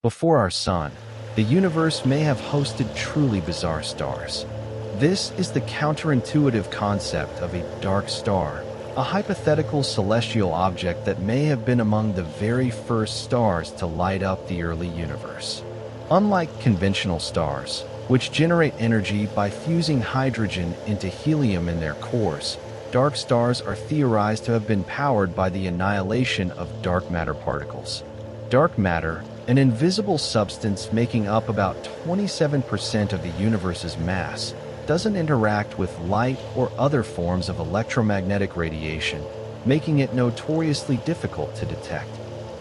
Before our Sun, the universe may have hosted truly bizarre stars. This is the counterintuitive concept of a dark star, a hypothetical celestial object that may have been among the very first stars to light up the early universe. Unlike conventional stars, which generate energy by fusing hydrogen into helium in their cores, dark stars are theorized to have been powered by the annihilation of dark matter particles. Dark matter, an invisible substance making up about 27% of the universe's mass, doesn't interact with light or other forms of electromagnetic radiation, making it notoriously difficult to detect.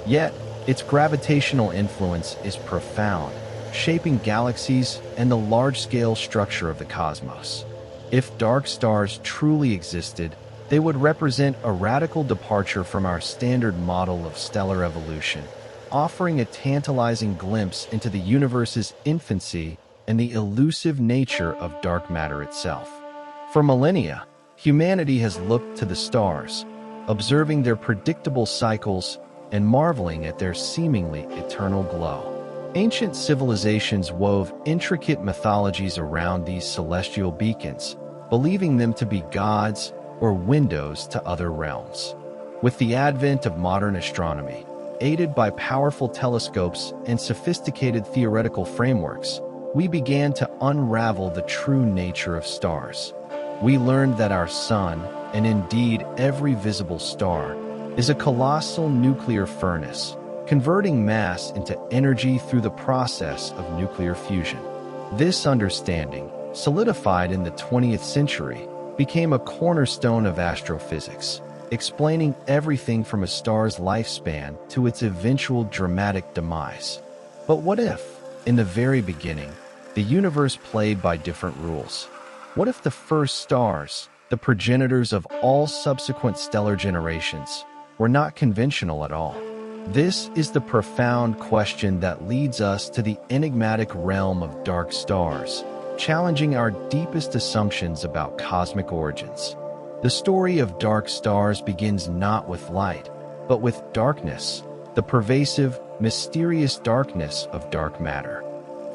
Yet, its gravitational influence is profound, shaping galaxies and the large-scale structure of the cosmos. If dark stars truly existed, they would represent a radical departure from our standard model of stellar evolution, offering a tantalizing glimpse into the universe's infancy and the elusive nature of dark matter itself. For millennia, humanity has looked to the stars, observing their predictable cycles and marveling at their seemingly eternal glow. Ancient civilizations wove intricate mythologies around these celestial beacons, believing them to be gods or windows to other realms. With the advent of modern astronomy, aided by powerful telescopes and sophisticated theoretical frameworks, we began to unravel the true nature of stars. We learned that our Sun, and indeed every visible star, is a colossal nuclear furnace, converting mass into energy through the process of nuclear fusion. This understanding, solidified in the 20th century, became a cornerstone of astrophysics, explaining everything from a star's lifespan to its eventual dramatic demise. But what if, in the very beginning, the universe played by different rules? What if the first stars, the progenitors of all subsequent stellar generations, were not conventional at all? This is the profound question that leads us to the enigmatic realm of dark stars, challenging our deepest assumptions about cosmic origins. The story of dark stars begins not with light, but with darkness, the pervasive, mysterious darkness of dark matter.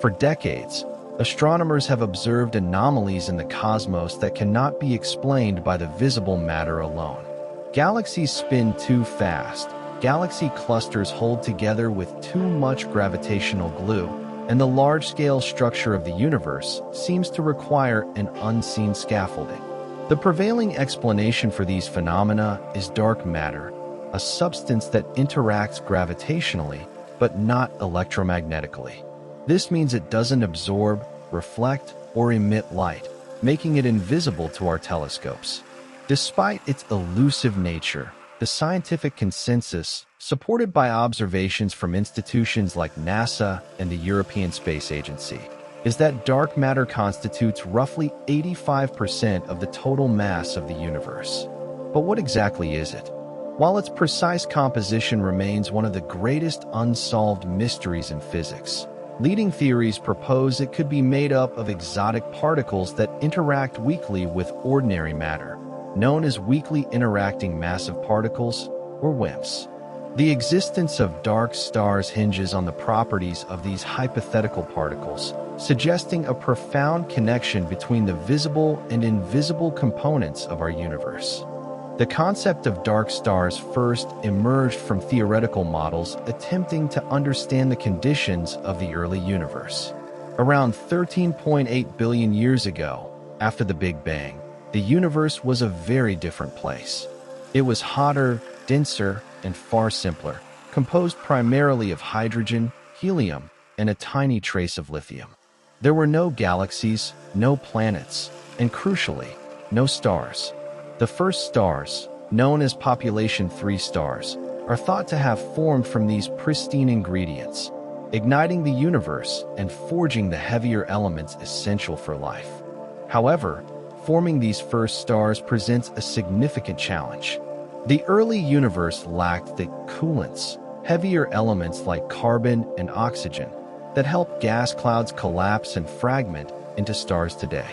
For decades, astronomers have observed anomalies in the cosmos that cannot be explained by the visible matter alone. Galaxies spin too fast, galaxy clusters hold together with too much gravitational glue, and the large-scale structure of the universe seems to require an unseen scaffolding. The prevailing explanation for these phenomena is dark matter, a substance that interacts gravitationally but not electromagnetically. This means it doesn't absorb, reflect, or emit light, making it invisible to our telescopes. Despite its elusive nature, the scientific consensus, supported by observations from institutions like NASA and the European Space Agency, is that dark matter constitutes roughly 85% of the total mass of the universe. But what exactly is it? While its precise composition remains one of the greatest unsolved mysteries in physics, leading theories propose it could be made up of exotic particles that interact weakly with ordinary matter, known as weakly interacting massive particles, or WIMPs. The existence of dark stars hinges on the properties of these hypothetical particles, suggesting a profound connection between the visible and invisible components of our universe. The concept of dark stars first emerged from theoretical models attempting to understand the conditions of the early universe. Around 13.8 billion years ago, after the Big Bang, the universe was a very different place. It was hotter, denser, and far simpler, composed primarily of hydrogen, helium, and a tiny trace of lithium. There were no galaxies, no planets, and crucially, no stars. The first stars, known as population 3 stars, are thought to have formed from these pristine ingredients, igniting the universe and forging the heavier elements essential for life. However, forming these first stars presents a significant challenge. The early universe lacked the coolants, heavier elements like carbon and oxygen, that help gas clouds collapse and fragment into stars today.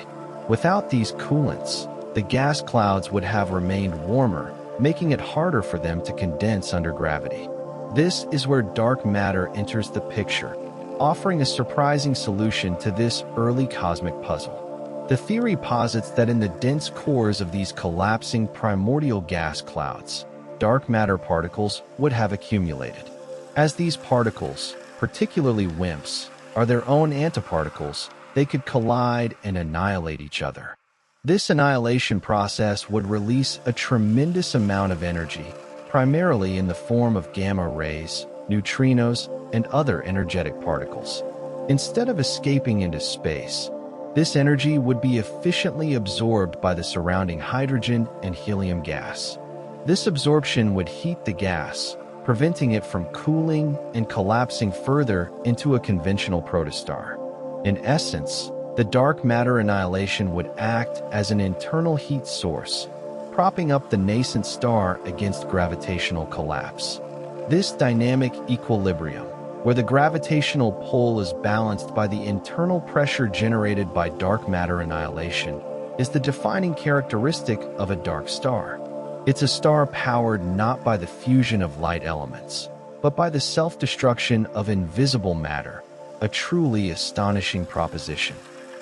Without these coolants, the gas clouds would have remained warmer, making it harder for them to condense under gravity. This is where dark matter enters the picture, offering a surprising solution to this early cosmic puzzle. The theory posits that in the dense cores of these collapsing primordial gas clouds, dark matter particles would have accumulated. As these particles, particularly WIMPs, are their own antiparticles, they could collide and annihilate each other. This annihilation process would release a tremendous amount of energy, primarily in the form of gamma rays, neutrinos, and other energetic particles. Instead of escaping into space, this energy would be efficiently absorbed by the surrounding hydrogen and helium gas. This absorption would heat the gas, preventing it from cooling and collapsing further into a conventional protostar. In essence, the dark matter annihilation would act as an internal heat source, propping up the nascent star against gravitational collapse. This dynamic equilibrium, where the gravitational pull is balanced by the internal pressure generated by dark matter annihilation, is the defining characteristic of a dark star. It's a star powered not by the fusion of light elements, but by the self-destruction of invisible matter, a truly astonishing proposition.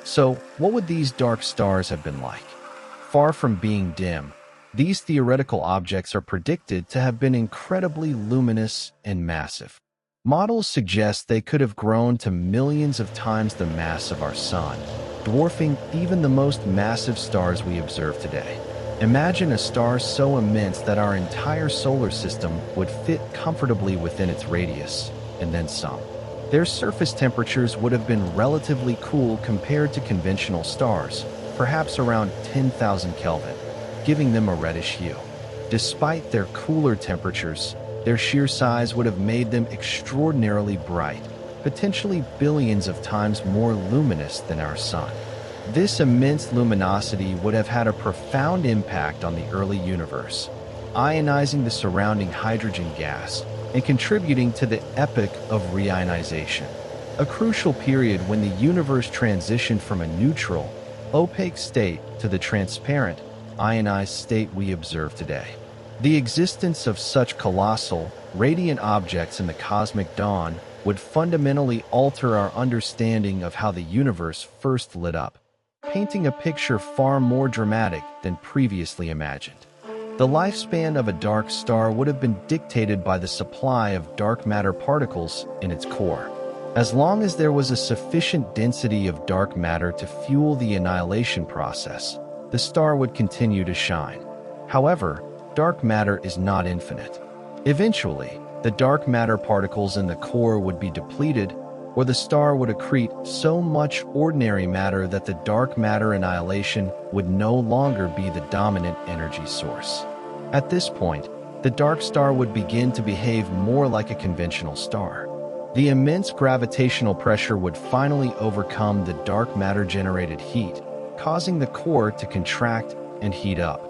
So, what would these dark stars have been like? Far from being dim, these theoretical objects are predicted to have been incredibly luminous and massive. Models suggest they could have grown to millions of times the mass of our Sun, dwarfing even the most massive stars we observe today. Imagine a star so immense that our entire solar system would fit comfortably within its radius, and then some. Their surface temperatures would have been relatively cool compared to conventional stars, perhaps around 10,000 Kelvin, giving them a reddish hue. Despite their cooler temperatures, their sheer size would have made them extraordinarily bright, potentially billions of times more luminous than our Sun. This immense luminosity would have had a profound impact on the early universe, ionizing the surrounding hydrogen gas and contributing to the epoch of reionization, a crucial period when the universe transitioned from a neutral, opaque state to the transparent, ionized state we observe today. The existence of such colossal, radiant objects in the cosmic dawn would fundamentally alter our understanding of how the universe first lit up, painting a picture far more dramatic than previously imagined. The lifespan of a dark star would have been dictated by the supply of dark matter particles in its core. As long as there was a sufficient density of dark matter to fuel the annihilation process, the star would continue to shine. However, dark matter is not infinite. Eventually, the dark matter particles in the core would be depleted, or the star would accrete so much ordinary matter that the dark matter annihilation would no longer be the dominant energy source. At this point, the dark star would begin to behave more like a conventional star. The immense gravitational pressure would finally overcome the dark matter-generated heat, causing the core to contract and heat up.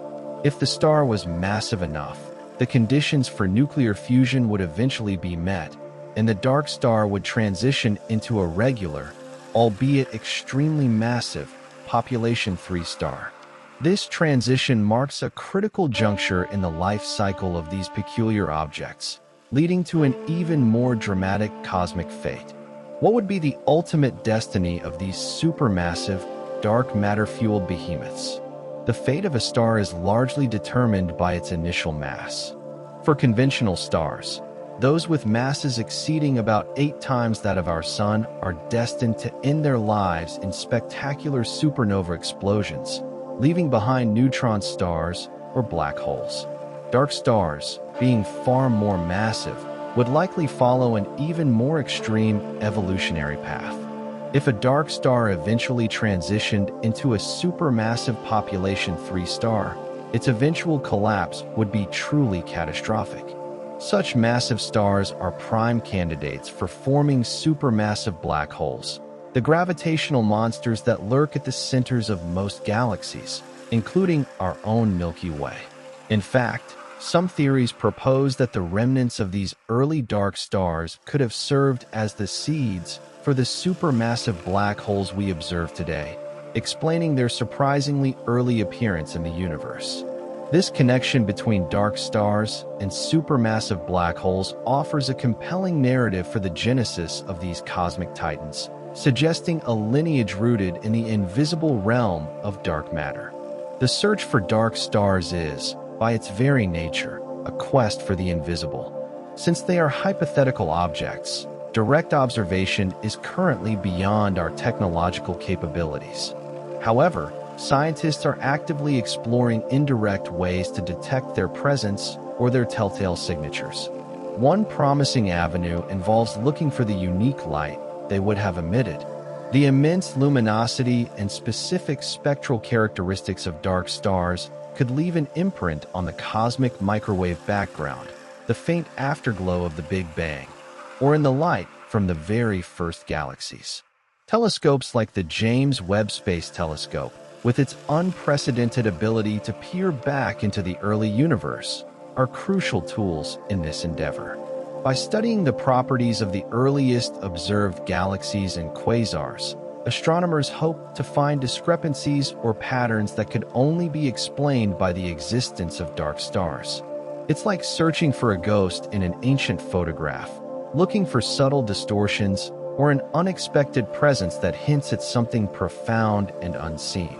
If the star was massive enough, the conditions for nuclear fusion would eventually be met, and the dark star would transition into a regular, albeit extremely massive, population 3 star. This transition marks a critical juncture in the life cycle of these peculiar objects, leading to an even more dramatic cosmic fate. What would be the ultimate destiny of these supermassive, dark matter-fueled behemoths? The fate of a star is largely determined by its initial mass. For conventional stars, those with masses exceeding about 8 times that of our Sun are destined to end their lives in spectacular supernova explosions, leaving behind neutron stars or black holes. Dark stars, being far more massive, would likely follow an even more extreme evolutionary path. If a dark star eventually transitioned into a supermassive population 3 star, its eventual collapse would be truly catastrophic. Such massive stars are prime candidates for forming supermassive black holes, the gravitational monsters that lurk at the centers of most galaxies, including our own Milky Way. In fact, some theories propose that the remnants of these early dark stars could have served as the seeds for the supermassive black holes we observe today, explaining their surprisingly early appearance in the universe. This connection between dark stars and supermassive black holes offers a compelling narrative for the genesis of these cosmic titans, suggesting a lineage rooted in the invisible realm of dark matter. The search for dark stars is, by its very nature, a quest for the invisible. Since they are hypothetical objects, direct observation is currently beyond our technological capabilities. However, scientists are actively exploring indirect ways to detect their presence or their telltale signatures. One promising avenue involves looking for the unique light they would have emitted. The immense luminosity and specific spectral characteristics of dark stars could leave an imprint on the cosmic microwave background, the faint afterglow of the Big Bang, or in the light from the very first galaxies. Telescopes like the James Webb Space Telescope, with its unprecedented ability to peer back into the early universe, are crucial tools in this endeavor. By studying the properties of the earliest observed galaxies and quasars, astronomers hope to find discrepancies or patterns that could only be explained by the existence of dark stars. It's like searching for a ghost in an ancient photograph, looking for subtle distortions or an unexpected presence that hints at something profound and unseen.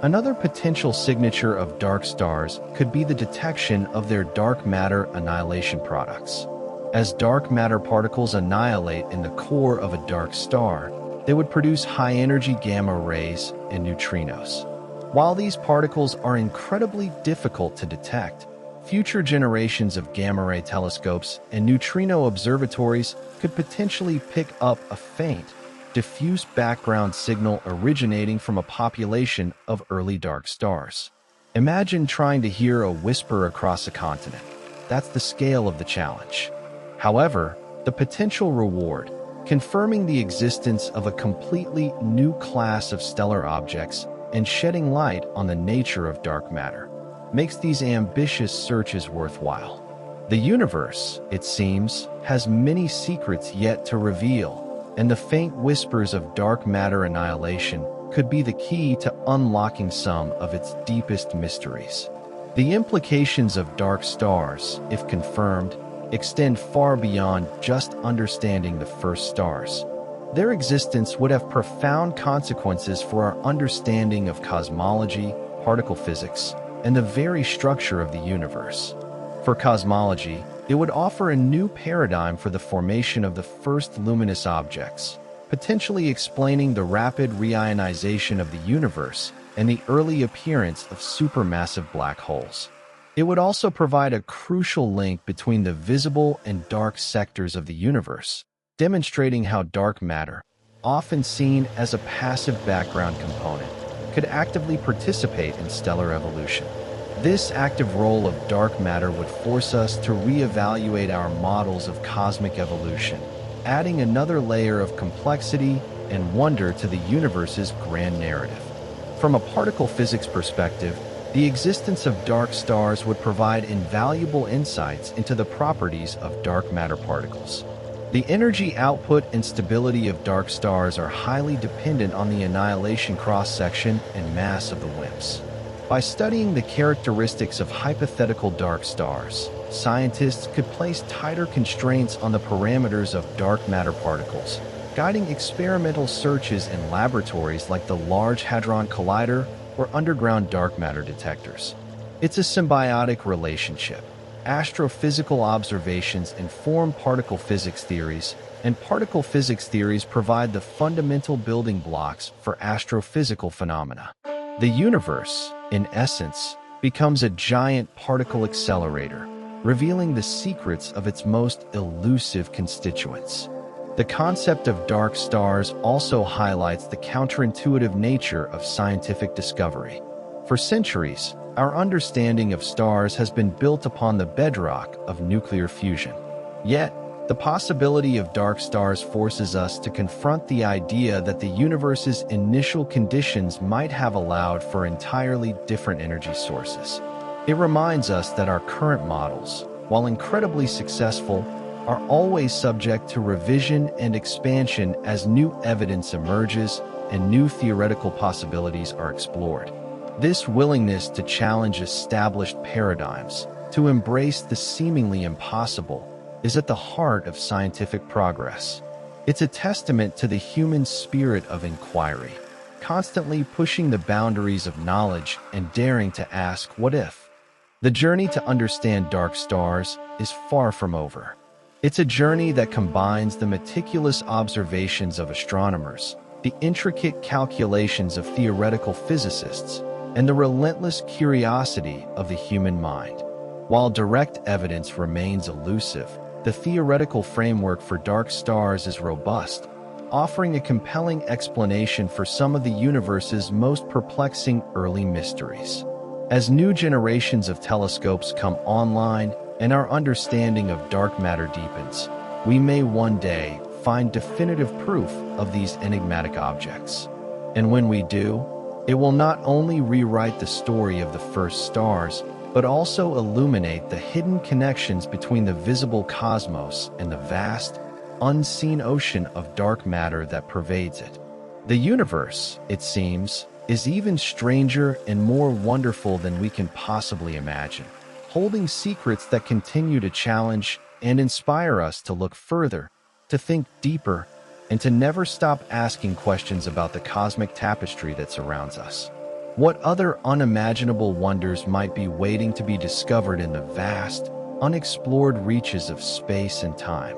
Another potential signature of dark stars could be the detection of their dark matter annihilation products. As dark matter particles annihilate in the core of a dark star, they would produce high-energy gamma rays and neutrinos. While these particles are incredibly difficult to detect, future generations of gamma-ray telescopes and neutrino observatories could potentially pick up a faint, diffuse background signal originating from a population of early dark stars. Imagine trying to hear a whisper across a continent. That's the scale of the challenge. However, the potential reward, confirming the existence of a completely new class of stellar objects and shedding light on the nature of dark matter, makes these ambitious searches worthwhile. The universe, it seems, has many secrets yet to reveal, and the faint whispers of dark matter annihilation could be the key to unlocking some of its deepest mysteries. The implications of dark stars, if confirmed, extend far beyond just understanding the first stars. Their existence would have profound consequences for our understanding of cosmology, particle physics, and the very structure of the universe. For cosmology, it would offer a new paradigm for the formation of the first luminous objects, potentially explaining the rapid reionization of the universe and the early appearance of supermassive black holes. It would also provide a crucial link between the visible and dark sectors of the universe, demonstrating how dark matter, often seen as a passive background component, could actively participate in stellar evolution. This active role of dark matter would force us to reevaluate our models of cosmic evolution, adding another layer of complexity and wonder to the universe's grand narrative. From a particle physics perspective, the existence of dark stars would provide invaluable insights into the properties of dark matter particles. The energy output and stability of dark stars are highly dependent on the annihilation cross-section and mass of the WIMPs. By studying the characteristics of hypothetical dark stars, scientists could place tighter constraints on the parameters of dark matter particles, guiding experimental searches in laboratories like the Large Hadron Collider or underground dark matter detectors. It's a symbiotic relationship. Astrophysical observations inform particle physics theories, and particle physics theories provide the fundamental building blocks for astrophysical phenomena. The universe, in essence, becomes a giant particle accelerator, revealing the secrets of its most elusive constituents. The concept of dark stars also highlights the counterintuitive nature of scientific discovery. For centuries, our understanding of stars has been built upon the bedrock of nuclear fusion. Yet, the possibility of dark stars forces us to confront the idea that the universe's initial conditions might have allowed for entirely different energy sources. It reminds us that our current models, while incredibly successful, are always subject to revision and expansion as new evidence emerges and new theoretical possibilities are explored. This willingness to challenge established paradigms, to embrace the seemingly impossible, is at the heart of scientific progress. It's a testament to the human spirit of inquiry, constantly pushing the boundaries of knowledge and daring to ask what if. The journey to understand dark stars is far from over. It's a journey that combines the meticulous observations of astronomers, the intricate calculations of theoretical physicists, and the relentless curiosity of the human mind. While direct evidence remains elusive, the theoretical framework for dark stars is robust, offering a compelling explanation for some of the universe's most perplexing early mysteries. As new generations of telescopes come online and our understanding of dark matter deepens, we may one day find definitive proof of these enigmatic objects. And when we do, it will not only rewrite the story of the first stars, but also illuminate the hidden connections between the visible cosmos and the vast, unseen ocean of dark matter that pervades it. The universe, it seems, is even stranger and more wonderful than we can possibly imagine, holding secrets that continue to challenge and inspire us to look further, to think deeper, and to never stop asking questions about the cosmic tapestry that surrounds us. What other unimaginable wonders might be waiting to be discovered in the vast, unexplored reaches of space and time?